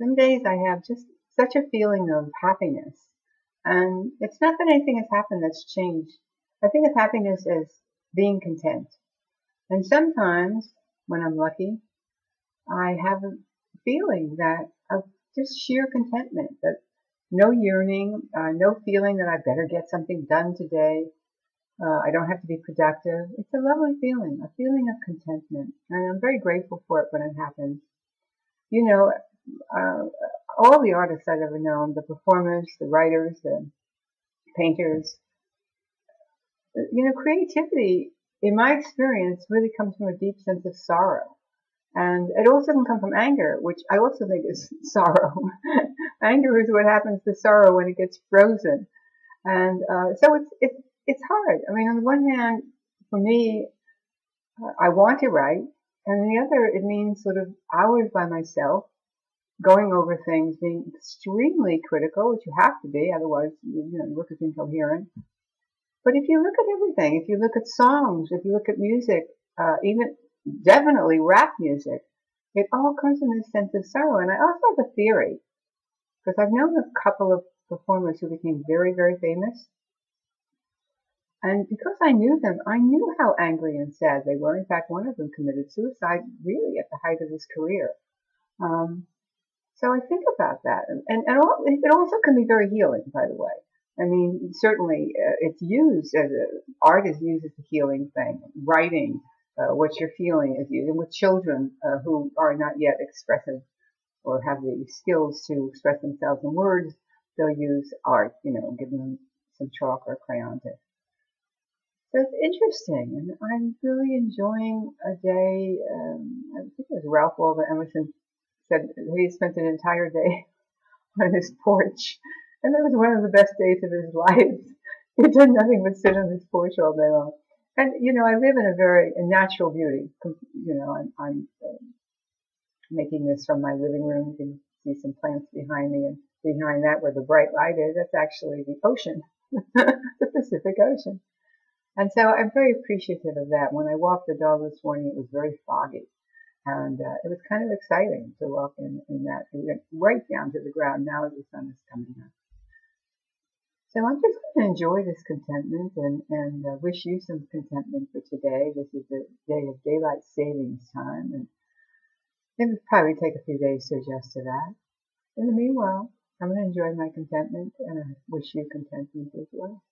Some days I have just such a feeling of happiness. And it's not that anything has happened that's changed. I think of happiness as being content. And sometimes, when I'm lucky, I have a feeling that of just sheer contentment, that no yearning, no feeling that I better get something done today. I don't have to be productive. It's a lovely feeling, a feeling of contentment. And I'm very grateful for it when it happens. You know, uh, all the artists I've ever known, the performers, the writers, the painters, creativity, in my experience, really comes from a deep sense of sorrow. And it also can come from anger, which I also think is sorrow. Anger is what happens to sorrow when it gets frozen. And so it's hard. I mean, on the one hand, for me, I want to write, and on the other, it means sort of hours by myself, going over things, being extremely critical, which you have to be, otherwise, your work is incoherent. But if you look at everything, if you look at songs, if you look at music, even definitely rap music, it all comes from this sense of sorrow. And I also have a theory, because I've known a couple of performers who became very, very famous. And because I knew them, I knew how angry and sad they were. In fact, one of them committed suicide really at the height of his career. Um, so I think about that. It also can be very healing, by the way. I mean, certainly it's used art is used as a healing thing. Writing, what you're feeling is used. And with children who are not yet expressive or have the skills to express themselves in words, they'll use art, give them some chalk or crayon to. So it's interesting, and I'm really enjoying a day. I think it was Ralph Waldo Emerson said he spent an entire day on his porch, and that was one of the best days of his life. He did nothing but sit on his porch all day long. And I live in a natural beauty. I'm making this from my living room. You can see some plants behind me, and behind that, where the bright light is, that's actually the ocean, the Pacific Ocean. And so I'm very appreciative of that. When I walked the dog this morning, it was very foggy. And it was kind of exciting to walk in that. It went right down to the ground now that the sun is coming up. So I'm just going to enjoy this contentment and wish you some contentment for today. This is the day of daylight savings time, and it would probably take a few days to adjust to that. In the meanwhile, I'm going to enjoy my contentment, and I wish you contentment as well.